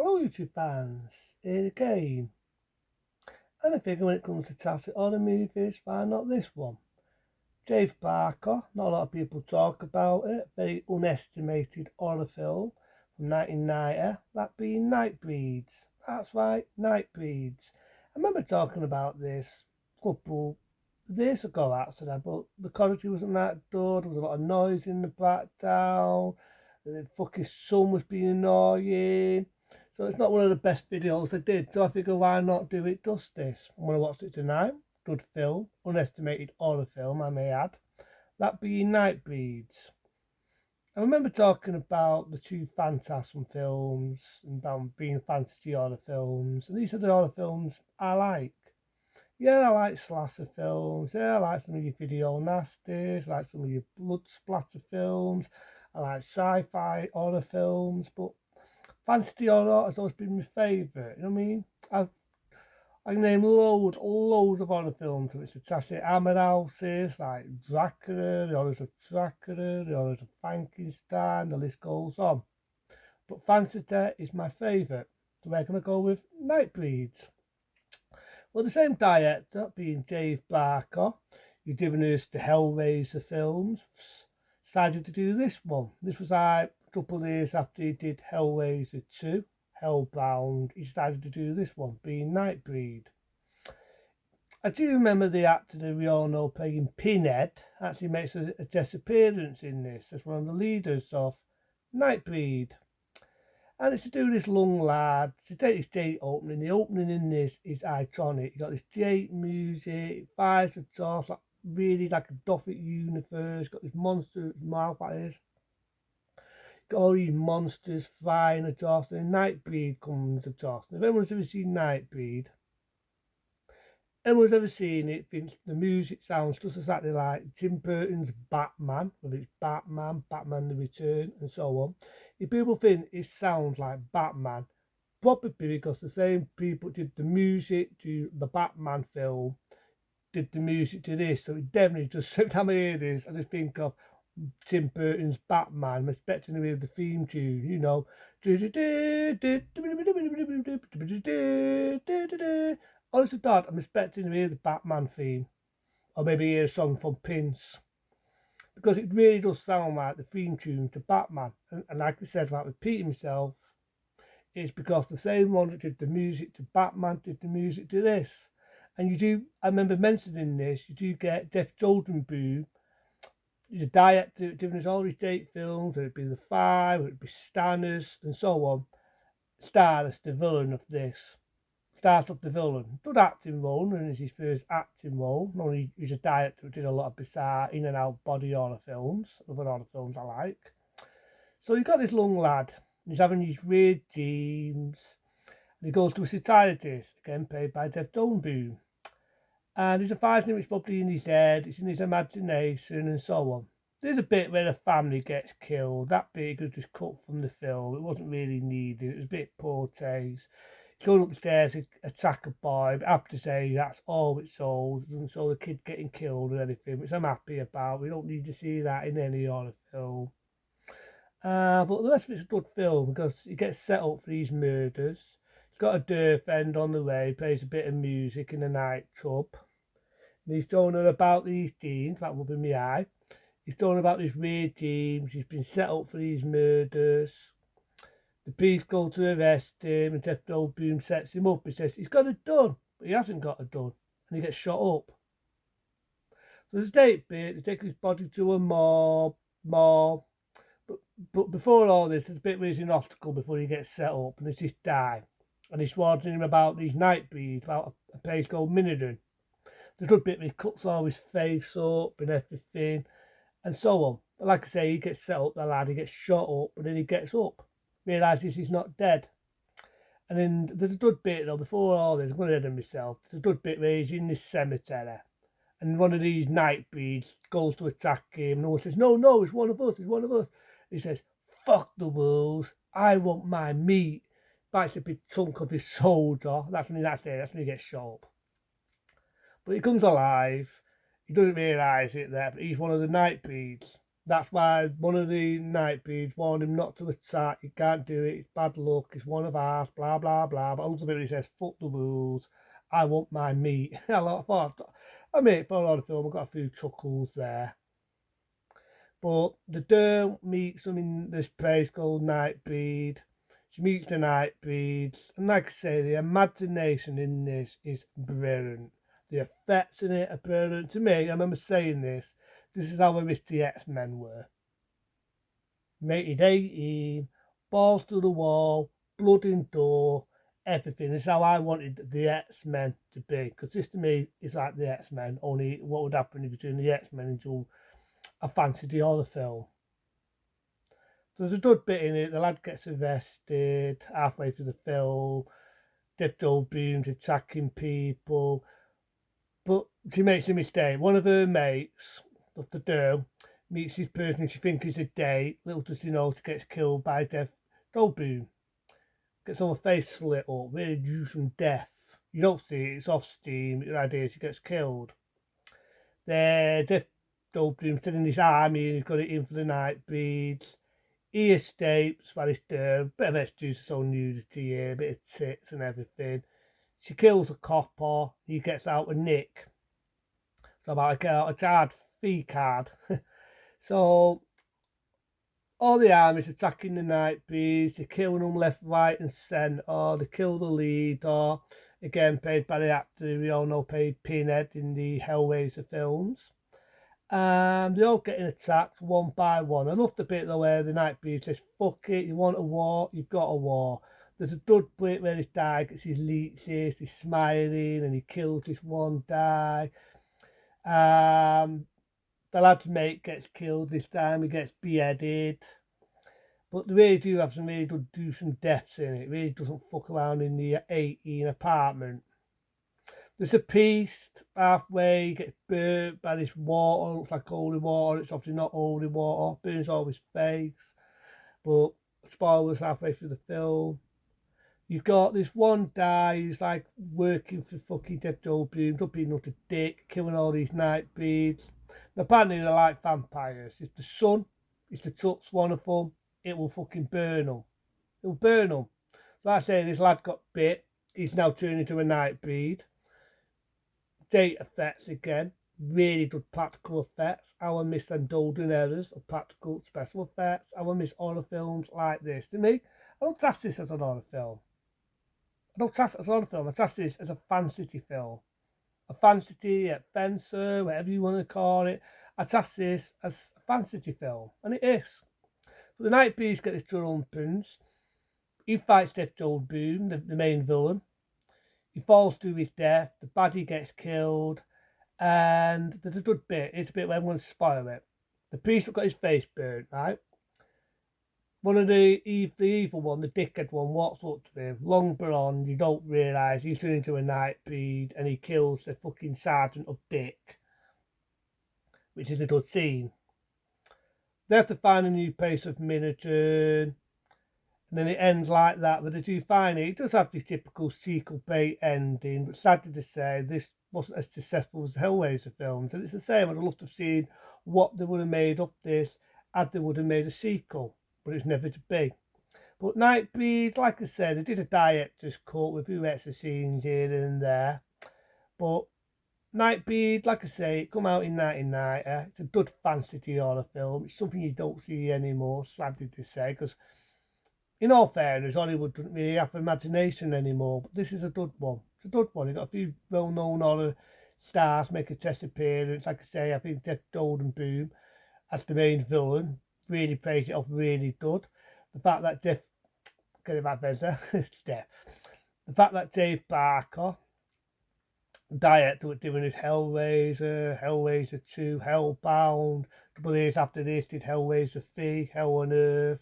Hello YouTube fans, here again. And I figure when it comes to classic horror movies, why not this one? Dave Barker, not a lot of people talk about it, very unestimated horror film from 1990, that being Nightbreeds. That's right, Nightbreeds. I remember talking about this a couple of days ago actually, but the quality wasn't that good, there was a lot of noise in the background, the fucking sun was being annoying. So it's not one of the best videos I did, so I figure why not do it justice. I'm going to watch it tonight. Good film, unestimated horror film I may add. That being Nightbreeds. I remember talking about the two Phantasm films and about being fantasy horror films, and these are the horror films I like. Yeah, I like slasher films. Yeah, I like some of your video nasties. I like some of your blood splatter films. I like sci-fi horror films, but fantasy horror has always been my favourite. You know what I mean? I can name loads of horror films which are classic hammer houses like Dracula, the horrors of Dracula, the horrors of Frankenstein, the list goes on. But fantasy is my favourite, so we're going to go with Nightbreeds. Well, the same director, being Dave Barker, who's given us the Hellraiser films, decided to do this one. This was a couple of years after he did Hellraiser 2, Hellbound. He decided to do this one, being Nightbreed. I do remember the actor that we all know playing Pinhead actually makes a guest appearance in this as one of the leaders of Nightbreed. And it's to do with this young lad. To take this date opening, the opening in this is iconic. You got this date music, it fires the toss, like really like a Gothic universe. Got this monster mouth that is. Got all these monsters flying across, and Nightbreed comes across. And if anyone's ever seen Nightbreed, everyone's ever seen it, thinks the music sounds just exactly like Tim Burton's Batman, whether it's Batman the Return, and so on. If people think it sounds like Batman, probably because the same people did the music to the Batman film, did the music to this, so it definitely just every time I hear this, I just think of Tim Burton's Batman. I'm expecting to hear the theme tune, you know. Honest to God, I'm expecting to hear the Batman theme, or maybe hear a song from Prince, because it really does sound like the theme tune to Batman. And like I said, like repeating myself, it's because the same one that did the music to Batman did the music to this. And you do, I remember mentioning this, you do get Jeff Goldblum, the director giving us all these date films, whether it be The Five, whether it be Stanners, and so on. Star as the villain of this. Start of the villain. Good acting role, and it's his first acting role. Not only he's a director who did a lot of bizarre in and out body horror films, other horror films I like. So you've got this young lad, he's having these weird dreams, and he goes to a psychiatrist, again played by Jeff Goldblum. And there's a fighting which probably in his head, it's in his imagination, and so on. There's a bit where the family gets killed. That bit was just cut from the film. It wasn't really needed. It was a bit poor taste. He's going up the stairs to attack a boy, but I have to say that's all it shows. It doesn't show the kid getting killed or anything, which I'm happy about. We don't need to see that in any horror film. But the rest of it's a good film because he gets set up for these murders. He's got a girlfriend on the way, plays a bit of music in a nightclub. And he's telling her about these teams, that will be my eye. He's talking about these weird teams, he's been set up for these murders. The police go to arrest him, and Jeff Goldblum sets him up. He says he's got a gun, but he hasn't got a gun, and he gets shot up. So there's a date bit, they take his body to a morgue, but before all this, there's a bit where he's an obstacle before he gets set up, and there's this guy, and he's warning him about these Nightbreeds, about a place called Minidon. There's a good bit where he cuts all his face up and everything, and so on. But like I say, he gets set up, the lad, he gets shot up, and then he gets up, realises he's not dead. And then there's a good bit though, before all this, I'm going to edit myself, there's a good bit where he's in this cemetery, and one of these Nightbreeds goes to attack him, and no one says, no, it's one of us, it's one of us. He says, fuck the rules, I want my meat. Bites a big chunk of his shoulder, that's when he gets shot up. But he comes alive, he doesn't realise it there, but he's one of the Nightbreeds. That's why one of the Nightbreeds warned him not to attack. You can't do it. It's bad luck. It's one of ours. Blah blah blah. But ultimately, he says, "Fuck the rules. I want my meat." I mean, for a lot of film, I got a few chuckles there. But the girl meets him in this place called Nightbreed. She meets the Nightbreeds, and like I say, the imagination in this is brilliant. The effects in it are brilliant. To me, I remember saying this. This is how I wish the X-Men were. Rated 18, balls to the wall, blood in door, everything. This is how I wanted the X-Men to be. Because this to me is like the X-Men, only what would happen if you turn the X-Men into a fantasy horror film. So there's a good bit in it. The lad gets arrested halfway through the film. Death Goldblum's attacking people. But she makes a mistake. One of her mates, of the girl, meets this person she thinks is a date. Little does she know she gets killed by Death Goldblum. Gets all her face slit up, really gruesome death. You don't see it, it's off steam. The idea she gets killed. There, Death Goldblum's sending his army and he's got it in for the Nightbreeds. He escapes while he's there. Bit of excuses on nudity here, a bit of tits and everything. She kills a copper. He gets out a nick. So about to get out a charge fee card. So all the armies attacking the Nightbreeds. They're killing them left, right, and centre. They kill the leader. Again, played by the actor we all know played Pinhead in the Hellraiser films. And they're all getting attacked one by one. I love the bit though where the Nightbreed says, "Fuck it, you want a war? You've got a war." There's a good bit where this guy gets his leeches, he's smiling, and he kills this one guy. The lad's mate gets killed this time, he gets beheaded. But they really do have some really good gruesome deaths in it. It really doesn't fuck around in the 18 apartment. There's a priest halfway, he gets burnt by this water, looks like holy water, it's obviously not holy water, burns all his face. But spoilers halfway through the film. You've got this one guy who's like working for fucking Death Goldblum, up being not a dick, killing all these Nightbreeds. And apparently they're like vampires. If the sun is to touch one of them, it will fucking burn them. It will burn them. So like I say, this lad got bit. He's now turned into a Nightbreed. Date effects again. Really good practical effects. I miss them golden errors of practical special effects. I miss horror films like this. To me, I don't class this as an horror film. I don't class it as a horror film. I class this as a fantasy film. A fantasy, adventure, whatever you want to call it. I class this as a fantasy film. And it is. But the Nightbreeds get his triumphants. He fights Death Goldblum, the main villain. He falls to his death. The baddie gets killed. And there's a good bit. It's a bit where I'm going to spoil it. The priest got his face burnt, right? One of the evil one, the dickhead one, walks up to him, long blonde, you don't realise he's turned into a Nightbreed and he kills the fucking sergeant of Dick, which is a good scene. They have to find a new place of miniature, and then it ends like that. But they do find it. It does have the typical sequel bait ending, but sadly to say, this wasn't as successful as the Hellraiser films. And it's the same. I'd love to have seen what they would have made of this had they would have made a sequel, but it's never to be. But Nightbreed, like I said, they did a director's cut with a few extra scenes here and there. But Nightbreed, like I say, it come out in 1990. It's a good fantasy horror film. It's something you don't see anymore, sadly to say, because in all fairness, Hollywood doesn't really have imagination anymore. But this is a good one. It's a good one. You've got a few well-known horror stars make a test appearance. Like I say, I think Death Goldblum as the main villain really plays it off really good. The fact that get it back better, it's Death. The fact that Dave Barker, director, was doing his Hellraiser, Hellraiser 2, Hellbound. A couple of years after this, did Hellraiser 3, Hell on Earth,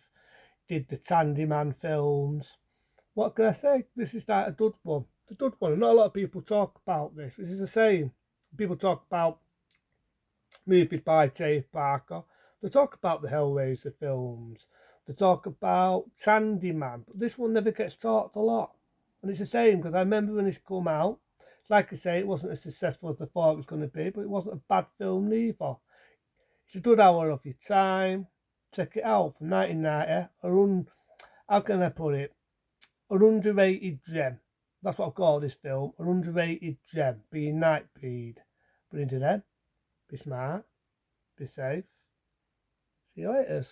did the Candyman films. What can I say? This is like a good one. It's a good one. And not a lot of people talk about this. This is the same. People talk about movies by Dave Barker. They talk about the Hellraiser films. They talk about Candyman. But this one never gets talked a lot. And it's the same because I remember when this come out, like I say, it wasn't as successful as I thought it was going to be, but it wasn't a bad film neither. It's a good hour of your time. Check it out from 1990. How can I put it? An underrated gem. That's what I call this film. An underrated gem, being Nightbreed. But until then, be smart, be safe. See you later.